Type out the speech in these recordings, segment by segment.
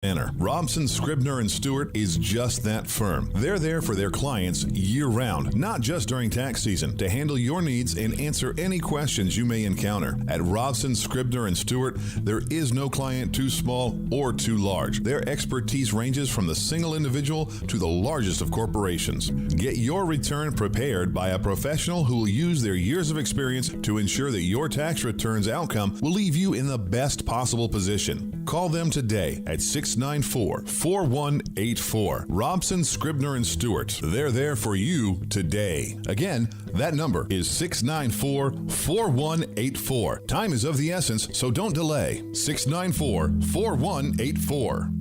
Banner. Robson, Scribner, and Stewart is just that firm. They're there for their clients year-round, not just during tax season, to handle your needs and answer any questions you may encounter. At Robson, Scribner, and Stewart, there is no client too small or too large. Their expertise ranges from the single individual to the largest of corporations. Get your return prepared by a professional who will use their years of experience to ensure that your tax return's outcome will leave you in the best possible position. Call them today at 694-4184. Robson, Scribner, and Stewart. They're there for you today. Again, that number is 694-4184. Time is of the essence, so don't delay. 694-4184.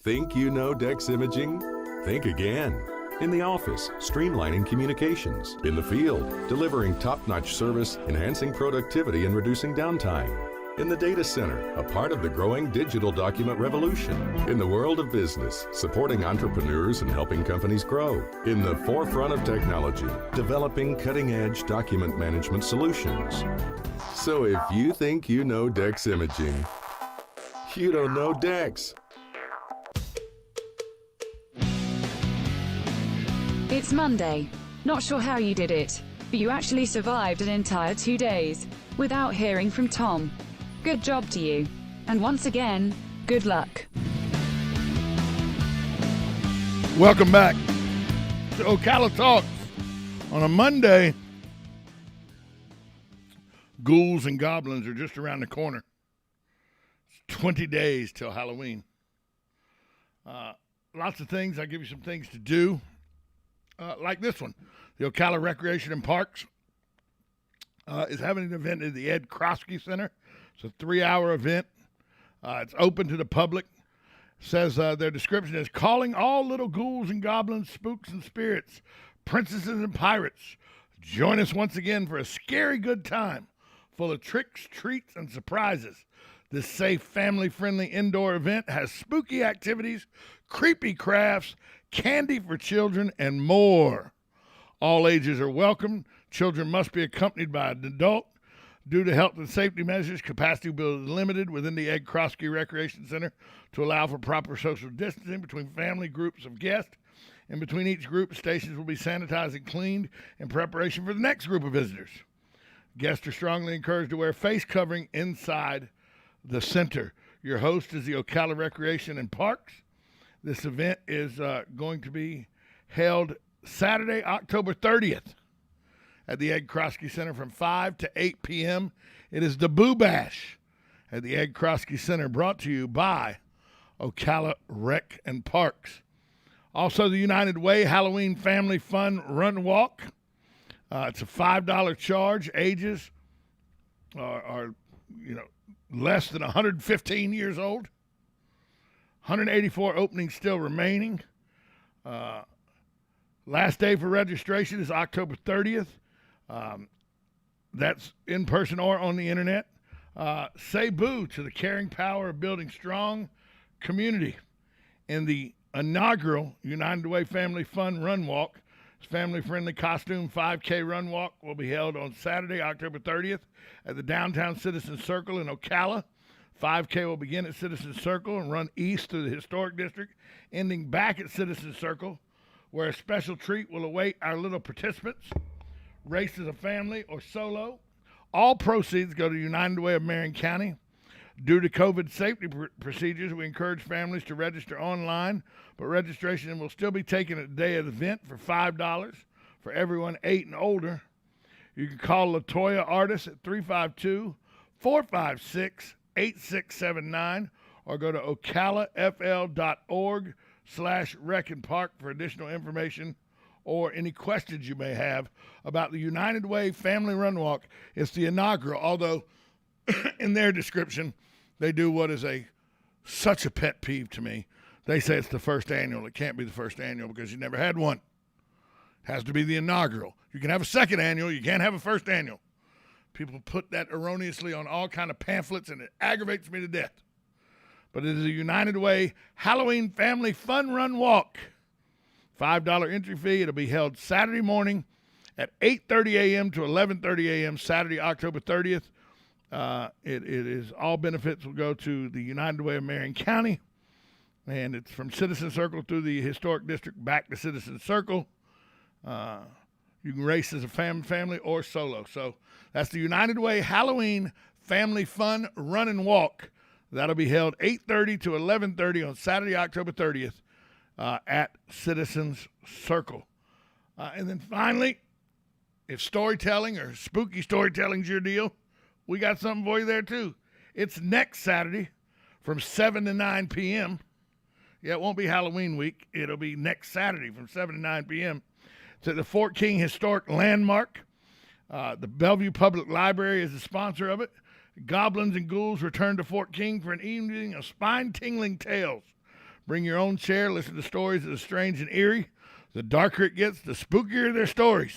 Think you know Dex Imaging? Think again. In the office, streamlining communications. In the field, delivering top-notch service, enhancing productivity, and reducing downtime. In the data center, a part of the growing digital document revolution. In the world of business, supporting entrepreneurs and helping companies grow. In the forefront of technology, developing cutting-edge document management solutions. So if you think you know Dex Imaging, you don't know Dex. It's Monday. Not sure how you did it, but you actually survived an entire 2 days without hearing from Tom. Good job to you. And once again, good luck. Welcome back to Ocala Talks on a Monday. Ghouls and goblins are just around the corner. It's 20 days till Halloween. Lots of things. I'll give you some things to do. Like this one. The Ocala Recreation and Parks is having an event at the Ed Krosky Center. It's a 3-hour event. It's open to the public. Says their description is calling all little ghouls and goblins, spooks and spirits, princesses and pirates. Join us once again for a scary good time full of tricks, treats, and surprises. This safe, family-friendly indoor event has spooky activities, creepy crafts, candy for children, and more. All ages are welcome. Children must be accompanied by an adult. Due to health and safety measures, capacity will be limited within the Ed Krosky Recreation Center to allow for proper social distancing between family groups of guests. In between each group, stations will be sanitized and cleaned in preparation for the next group of visitors. Guests are strongly encouraged to wear face covering inside the center. Your host is the Ocala Recreation and Parks. This event is going to be held Saturday, October 30th. At the Ed Krosky Center from 5 to 8 p.m. It is the Boo Bash at the Ed Krosky Center, brought to you by Ocala Rec and Parks. Also, the United Way Halloween Family Fun Run Walk. It's a $5 charge. Ages are less than 115 years old. 184 openings still remaining. Last day for registration is October 30th. That's in person or on the internet. Say boo to the caring power of building strong community. In the inaugural United Way Family Fun Run Walk, family-friendly costume 5K run walk will be held on Saturday, October 30th at the Downtown Citizen Circle in Ocala. 5K will begin at Citizen Circle and run east through the Historic District, ending back at Citizen Circle, where a special treat will await our little participants. Race as a family or solo. All proceeds go to United Way of Marion County. Due to COVID safety procedures, we encourage families to register online, but registration will still be taken at the day of the event for $5 for everyone 8 and older. You can call LaToya Artis at 352-456-8679 or go to ocalafl.org/rec-and-park for additional information or any questions you may have about the United Way Family Run Walk. It's the inaugural, although in their description, they do what is such a pet peeve to me. They say it's the first annual. It can't be the first annual because you never had one. It has to be the inaugural. You can have a second annual. You can't have a first annual. People put that erroneously on all kind of pamphlets, and it aggravates me to death. But it is a United Way Halloween Family Fun Run Walk. $5 entry fee. It'll be held Saturday morning at 8:30 a.m. to 11:30 a.m. Saturday, October 30th. It is all benefits will go to the United Way of Marion County, and it's from Citizen Circle through the Historic District back to Citizen Circle. You can race as a family or solo. So that's the United Way Halloween Family Fun Run and Walk. That'll be held 8:30 to 11:30 on Saturday, October 30th at Citizens Circle. And then finally, if storytelling or spooky storytelling's your deal, we got something for you there too. It's next Saturday from 7 to 9 p.m. Yeah, it won't be Halloween week. It'll be next Saturday from 7 to 9 p.m. It's at the Fort King Historic Landmark. The Bellevue Public Library is the sponsor of it. Goblins and ghouls return to Fort King for an evening of spine-tingling tales. Bring your own chair, listen to stories that are strange and eerie. The darker it gets, the spookier their stories.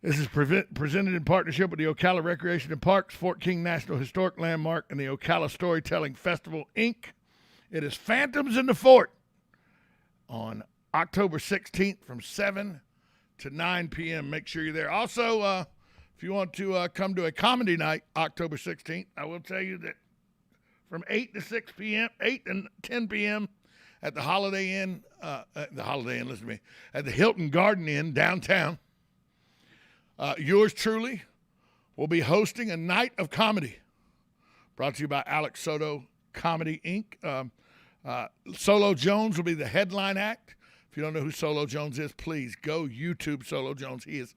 This is presented in partnership with the Ocala Recreation and Parks, Fort King National Historic Landmark, and the Ocala Storytelling Festival, Inc. It is Phantoms in the Fort on October 16th from 7 to 9 p.m. Make sure you're there. Also, if you want to come to a comedy night, October 16th, I will tell you that from 8 to 6 p.m., 8 and 10 p.m. at the Holiday Inn, at the Hilton Garden Inn downtown, yours truly will be hosting a night of comedy brought to you by Alex Soto Comedy, Inc. Solo Jones will be the headline act. If you don't know who Solo Jones is, please go YouTube Solo Jones. He is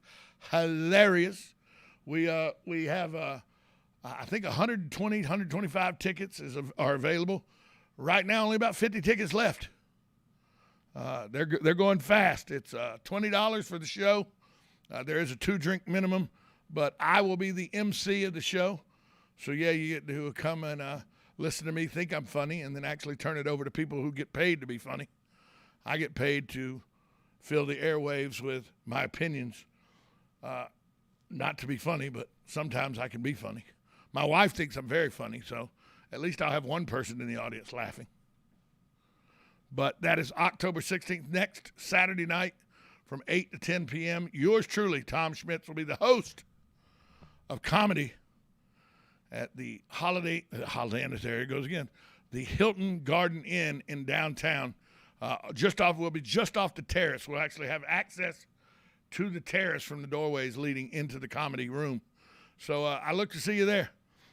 hilarious. We have, I think 120, 125 tickets are available. Right now, only about 50 tickets left. They're going fast. It's $20 for the show. There is a 2-drink minimum, but I will be the MC of the show. So, yeah, you get to come and listen to me think I'm funny and then actually turn it over to people who get paid to be funny. I get paid to fill the airwaves with my opinions, not to be funny, but sometimes I can be funny. My wife thinks I'm very funny, so at least I'll have one person in the audience laughing. But that is October 16th, next Saturday night from 8 to 10 p.m. Yours truly, Tom Schmitz, will be the host of comedy at the Holiday Inn, there it goes again, the Hilton Garden Inn in downtown. We'll be just off the terrace. We'll actually have access to the terrace from the doorways leading into the comedy room. So I look to see you there.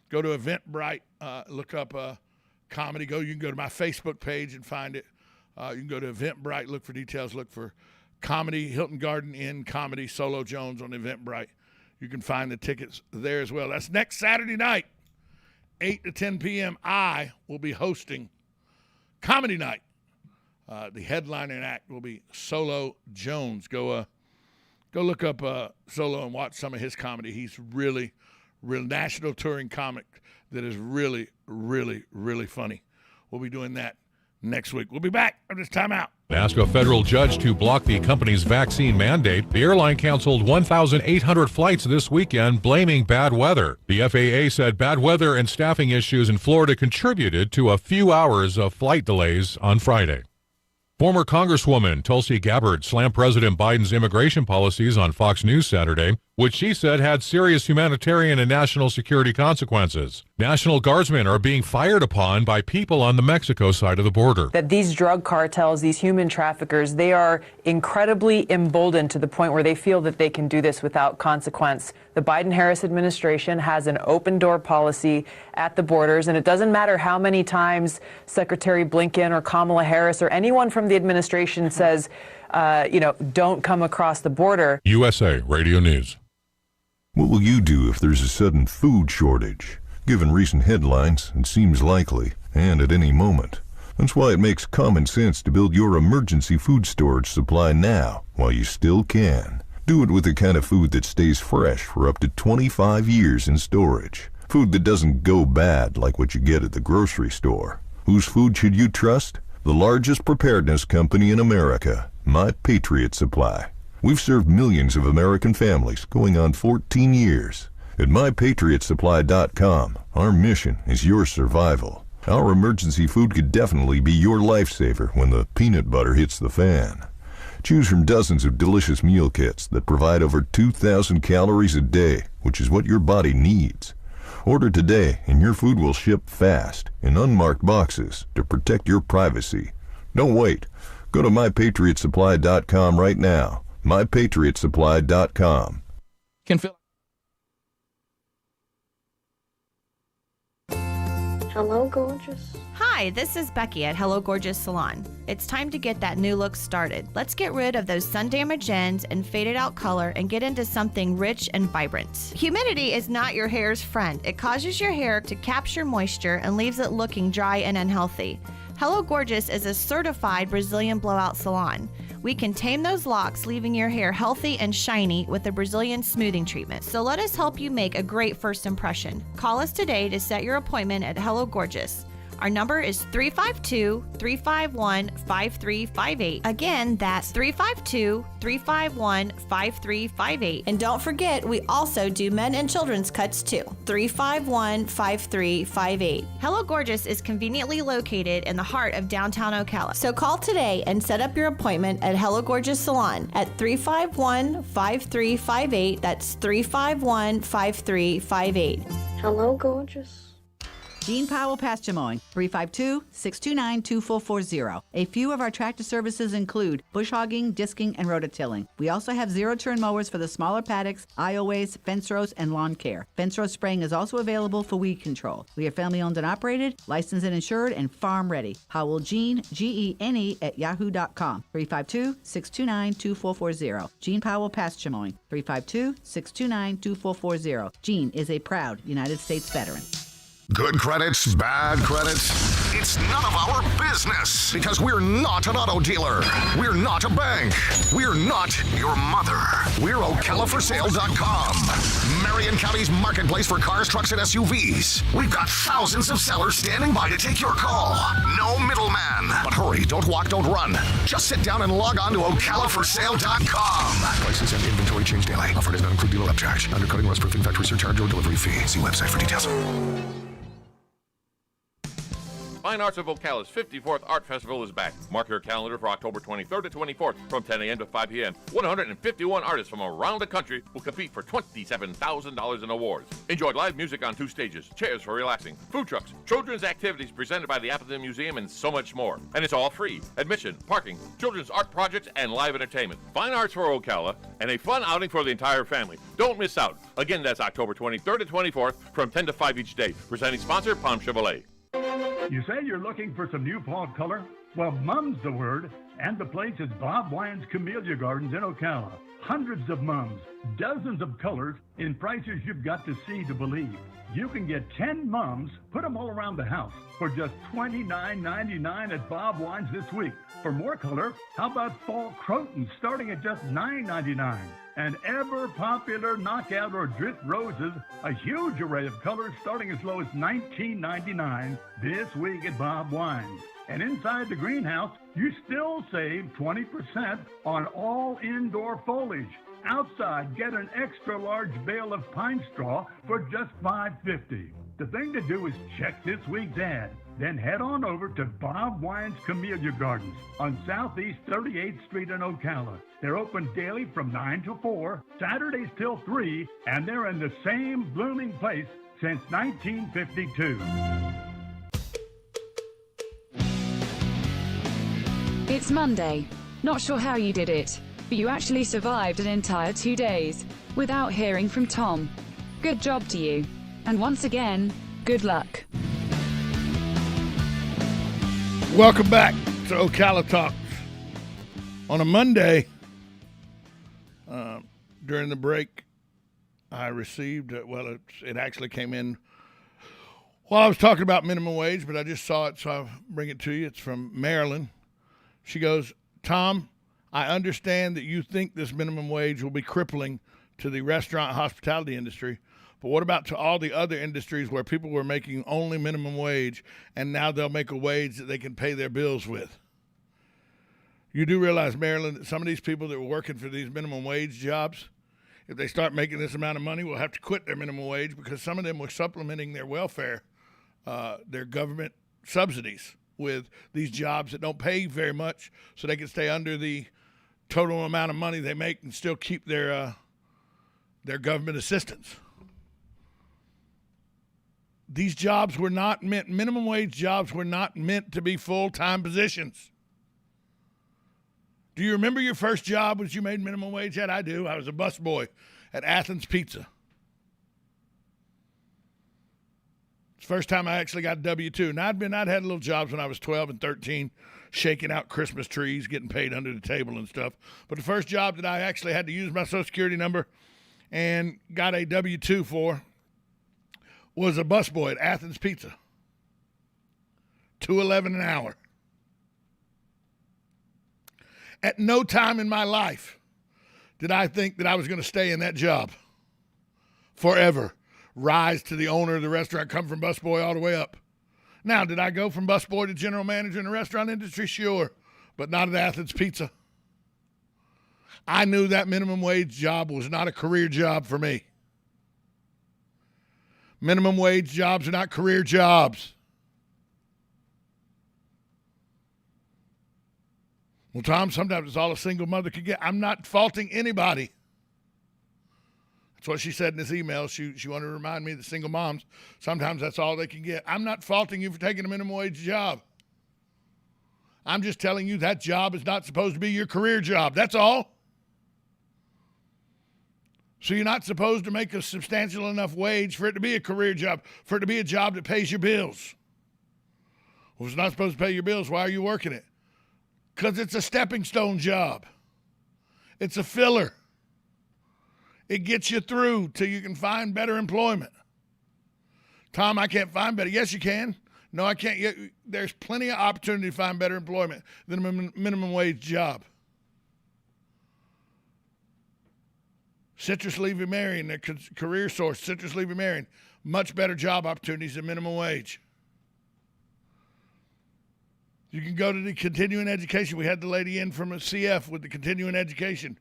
Go to Eventbrite, look up comedy. You can go to my Facebook page and find it. You can go to Eventbrite, look for details, look for comedy, Hilton Garden Inn comedy, Solo Jones on Eventbrite. You can find the tickets there as well. That's next Saturday night, 8 to 10 p.m. I will be hosting comedy night. The headliner act will be Solo Jones. Go look up Solo and watch some of his comedy. He's really national touring comic that is really, really, really funny. We'll be doing that next week. We'll be back on this timeout. Ask a federal judge to block the company's vaccine mandate. The airline canceled 1,800 flights this weekend, blaming bad weather. The FAA said bad weather and staffing issues in Florida contributed to a few hours of flight delays on Friday. Former Congresswoman Tulsi Gabbard slammed President Biden's immigration policies on Fox News Saturday, which she said had serious humanitarian and national security consequences. National Guardsmen are being fired upon by people on the Mexico side of the border. That these drug cartels, these human traffickers, they are incredibly emboldened to the point where they feel that they can do this without consequence. The Biden-Harris administration has an open-door policy at the borders, and it doesn't matter how many times Secretary Blinken or Kamala Harris or anyone from the administration says, don't come across the border. USA Radio News. What will you do if there's a sudden food shortage? Given recent headlines, it seems likely, and at any moment. That's why it makes common sense to build your emergency food storage supply now, while you still can. Do it with the kind of food that stays fresh for up to 25 years in storage. Food that doesn't go bad like what you get at the grocery store. Whose food should you trust? The largest preparedness company in America, My Patriot Supply. We've served millions of American families going on 14 years. At MyPatriotSupply.com, our mission is your survival. Our emergency food could definitely be your lifesaver when the peanut butter hits the fan. Choose from dozens of delicious meal kits that provide over 2,000 calories a day, which is what your body needs. Order today and your food will ship fast in unmarked boxes to protect your privacy. Don't wait. Go to mypatriotsupply.com right now. mypatriotsupply.com. Hello, gorgeous. Hi, this is Becky at Hello Gorgeous Salon. It's time to get that new look started. Let's get rid of those sun-damaged ends and faded out color and get into something rich and vibrant. Humidity is not your hair's friend. It causes your hair to capture moisture and leaves it looking dry and unhealthy. Hello Gorgeous is a certified Brazilian blowout salon. We can tame those locks, leaving your hair healthy and shiny with a Brazilian smoothing treatment. So let us help you make a great first impression. Call us today to set your appointment at Hello Gorgeous. Our number is 352-351-5358. Again, that's 352-351-5358. And don't forget, we also do men and children's cuts too. 351-5358. Hello Gorgeous is conveniently located in the heart of downtown Ocala. So call today and set up your appointment at Hello Gorgeous Salon at 351-5358. That's 351-5358. Hello, gorgeous. Gene Powell Pasture Mowing, 352-629-2440. A few of our tractor services include bush hogging, disking, and rototilling. We also have zero-turn mowers for the smaller paddocks, aisleways, fence rows, and lawn care. Fence row spraying is also available for weed control. We are family-owned and operated, licensed and insured, and farm-ready. Powell Gene, Gene, at yahoo.com, 352-629-2440. Gene Powell Pasture Mowing, 352-629-2440. Gene is a proud United States veteran. Good credits, bad credits. It's none of our business because we're not an auto dealer. We're not a bank. We're not your mother. We're OcalaForSale.com, Marion County's marketplace for cars, trucks, and SUVs. We've got thousands of sellers standing by to take your call. No middleman. But hurry, don't walk, don't run. Just sit down and log on to OcalaForSale.com. Prices and inventory change daily. Offer does not include dealer upcharge, undercutting, rust-proofing, factory surcharge, or delivery fee. See website for details. Fine Arts of Ocala's 54th Art Festival is back. Mark your calendar for October 23rd to 24th from 10 a.m. to 5 p.m. 151 artists from around the country will compete for $27,000 in awards. Enjoy live music on 2 stages, chairs for relaxing, food trucks, children's activities presented by the Appleton Museum, and so much more. And it's all free. Admission, parking, children's art projects, and live entertainment. Fine Arts for Ocala, and a fun outing for the entire family. Don't miss out. Again, that's October 23rd to 24th from 10 to 5 each day. Presenting sponsor, Palm Chevrolet. You say you're looking for some new fall color? Well, mum's the word, and the place is Bob Wyann's Camellia Gardens in Ocala. Hundreds of mums, dozens of colors, in prices you've got to see to believe. You can get 10 mums, put them all around the house, for just $29.99 at Bob Wyann's this week. For more color, how about fall crotons starting at just $9.99? And ever-popular knockout or drift roses, a huge array of colors starting as low as $19.99 this week at Bob Wyann's. And inside the greenhouse, you still save 20% on all indoor foliage. Outside, get an extra large bale of pine straw for just $5.50. The thing to do is check this week's ad. Then head on over to Bob Wyann's Camellia Gardens on Southeast 38th Street in Ocala. They're open daily from 9 to 4, Saturdays till 3, and they're in the same blooming place since 1952. It's Monday. Not sure how you did it, but you actually survived an entire 2 days without hearing from Tom. Good job to you. And once again, good luck. Welcome back to Ocala Talks. On a Monday, during the break, I received, it actually came in while I was talking about minimum wage, but I just saw it, so I'll bring it to you. It's from Marilyn. She goes, Tom, I understand that you think this minimum wage will be crippling to the restaurant hospitality industry, but what about to all the other industries where people were making only minimum wage and now they'll make a wage that they can pay their bills with? You do realize, Marilyn, that some of these people that were working for these minimum wage jobs, if they start making this amount of money, will have to quit their minimum wage because some of them were supplementing their welfare, their government subsidies with these jobs that don't pay very much so they can stay under the total amount of money they make and still keep their government assistance. These jobs were not meant, minimum wage jobs were not meant to be full-time positions. Do you remember your first job was you made minimum wage at? I do. I was a busboy at Athens Pizza. It's the first time I actually got a W-2. And I'd had little jobs when I was 12 and 13, shaking out Christmas trees, getting paid under the table and stuff. But the first job that I actually had to use my Social Security number and got a W-2 for was a busboy at Athens Pizza. $2.11 an hour. At no time in my life did I think that I was going to stay in that job forever, rise to the owner of the restaurant, come from busboy all the way up. Now, did I go from busboy to general manager in the restaurant industry? Sure, but not at Athens Pizza. I knew that minimum wage job was not a career job for me. Minimum wage jobs are not career jobs. Well, Tom, sometimes it's all a single mother could get. I'm not faulting anybody. That's what she said in this email. She wanted to remind me that single moms, sometimes that's all they can get. I'm not faulting you for taking a minimum wage job. I'm just telling you that job is not supposed to be your career job. That's all. So you're not supposed to make a substantial enough wage for it to be a career job, for it to be a job that pays your bills. Well, if it's not supposed to pay your bills, why are you working it? Because it's a stepping stone job. It's a filler. It gets you through till you can find better employment. Tom, I can't find better. Yes, you can. No, I can't. There's plenty of opportunity to find better employment than a minimum wage job. Citrus Levy Marion, their career source, Citrus Levy Marion, much better job opportunities than minimum wage. You can go to the continuing education. We had the lady in from a CF with the continuing education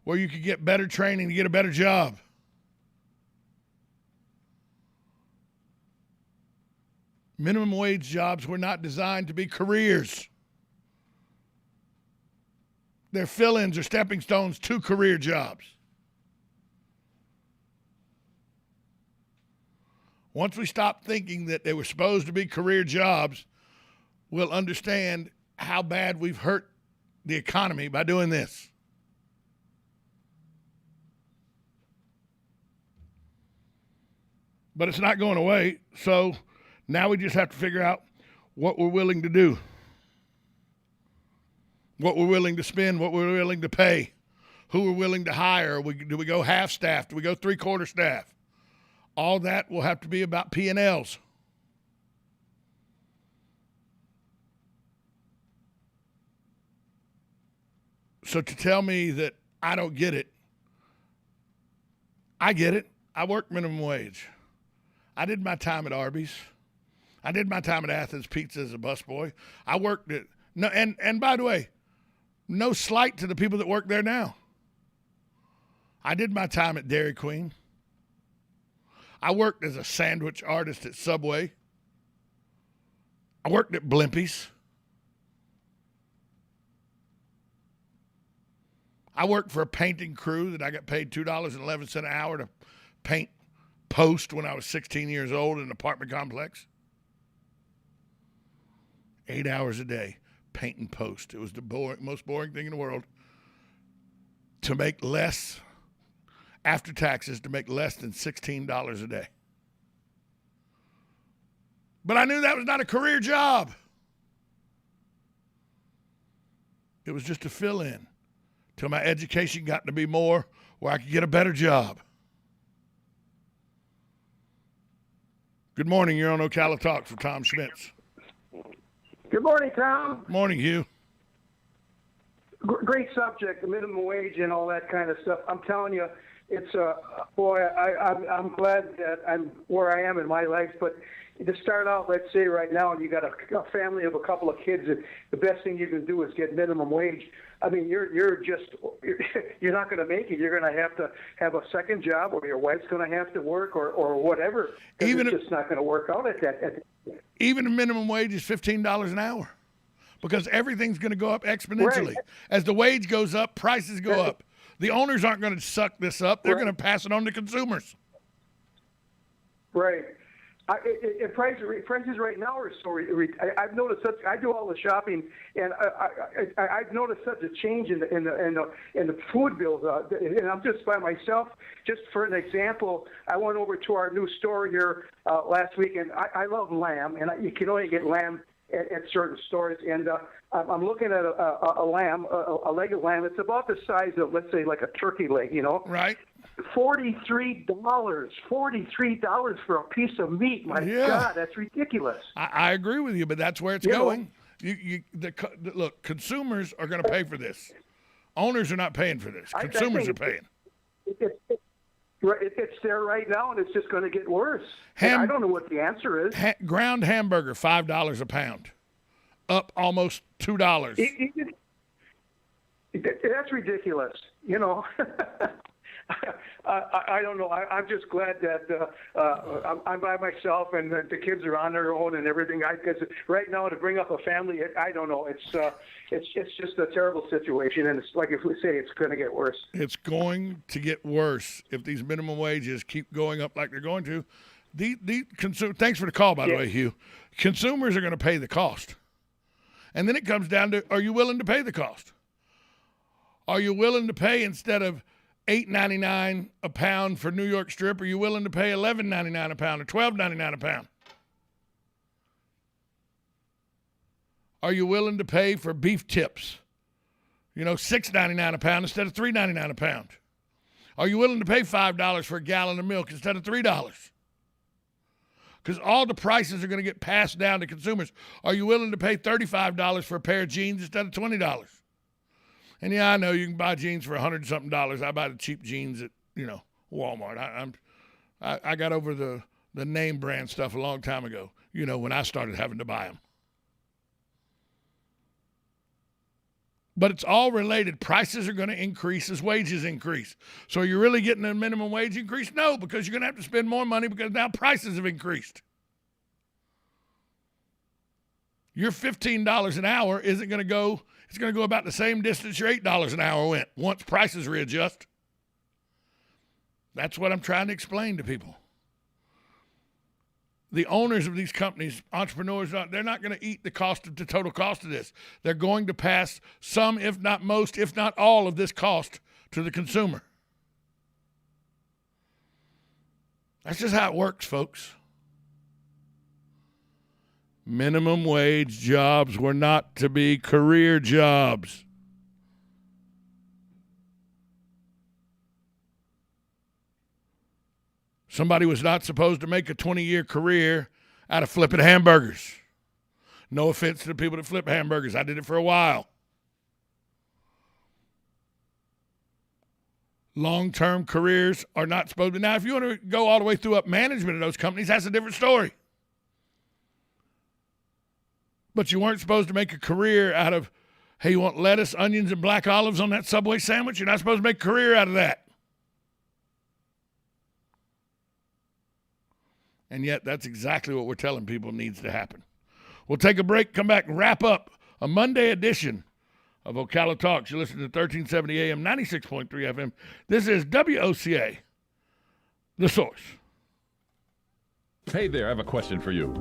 where you could get better training to get a better job. Minimum wage jobs were not designed to be careers. They're fill-ins or stepping stones to career jobs. Once we stop thinking that they were supposed to be career jobs, we'll understand how bad we've hurt the economy by doing this. But it's not going away, so now we just have to figure out what we're willing to do, what we're willing to spend, what we're willing to pay, who we're willing to hire. Do we go half staff? Do we go three-quarter staff? All that will have to be about P&Ls. So to tell me that I don't get it, I get it. I work minimum wage. I did my time at Arby's. I did my time at Athens Pizza as a busboy. I worked at, no, and by the way, no slight to the people that work there now. I did my time at Dairy Queen. I worked as a sandwich artist at Subway. I worked at Blimpie's. I worked for a painting crew that I got paid $2.11 an hour to paint post when I was 16 years old in an apartment complex. 8 hours a day, painting post. It was the most boring thing in the world. To make less, after taxes, to make less than $16 a day. But I knew that was not a career job. It was just a fill-in till my education got to be more where I could get a better job. Good morning. You're on Ocala Talks with Tom Schmitz. Good morning, Tom. Morning, Hugh. Great subject, the minimum wage and all that kind of stuff. I'm telling you, it's I'm glad that I'm where I am in my life. But to start out, let's say right now, and you got a family of a couple of kids, and the best thing you can do is get minimum wage. I mean, you're not going to make it. You're going to have a second job, or your wife's going to have to work, or whatever. Even it's just not going to work out at that. Even the minimum wage is $15 an hour, because everything's going to go up exponentially. Right. As the wage goes up, prices go up. The owners aren't going to suck this up. They're going to pass it on to consumers. Right. Prices right now are so. I've noticed such. I do all the shopping, and I've noticed such a change in the food bills. And I'm just by myself. Just for an example, I went over to our new store here last week, and I love lamb, and you can only get lamb at certain stores. And I'm looking at a lamb, a leg of lamb. It's about the size of, let's say, like a turkey leg. Right. $43 for a piece of meat. My God, that's ridiculous. I agree with you, but that's where it's going. Look, consumers are going to pay for this. Owners are not paying for this. Consumers are paying. It's there right now, and it's just going to get worse. I don't know what the answer is. Ground hamburger, $5 a pound, up almost $2. That's ridiculous. I don't know. I'm just glad that I'm by myself and the kids are on their own and everything. Because right now to bring up a family, I don't know. It's just a terrible situation, and it's like if we say it's going to get worse. It's going to get worse if these minimum wages keep going up like they're going to. Thanks for the call, by the way, Hugh. Consumers are going to pay the cost, and then it comes down to: are you willing to pay the cost? Are you willing to pay instead of $8.99 a pound for New York strip? Are you willing to pay $11.99 a pound or $12.99 a pound? Are you willing to pay for beef tips? $6.99 a pound instead of $3.99 a pound. Are you willing to pay $5 for a gallon of milk instead of $3? Because all the prices are going to get passed down to consumers. Are you willing to pay $35 for a pair of jeans instead of $20? And yeah, I know you can buy jeans for $100-something. I buy the cheap jeans at Walmart. I got over the name brand stuff a long time ago. When I started having to buy them. But it's all related. Prices are going to increase as wages increase. So are you really getting a minimum wage increase? No, because you're going to have to spend more money because now prices have increased. Your $15 an hour isn't going to go. It's going to go about the same distance your $8 an hour went once prices readjust. That's what I'm trying to explain to people. The owners of these companies, entrepreneurs, they're not going to eat the total cost of this. They're going to pass some, if not most, if not all of this cost to the consumer. That's just how it works, folks. Minimum wage jobs were not to be career jobs. Somebody was not supposed to make a 20-year career out of flipping hamburgers. No offense to the people that flip hamburgers. I did it for a while. Long-term careers are not supposed to. Now, if you want to go all the way through up management of those companies, that's a different story. But you weren't supposed to make a career out of, hey, you want lettuce, onions, and black olives on that Subway sandwich? You're not supposed to make a career out of that. And yet that's exactly what we're telling people needs to happen. We'll take a break, come back, and wrap up a Monday edition of Ocala Talks. You listen to 1370 AM, 96.3 FM. This is WOCA, The Source. Hey there, I have a question for you.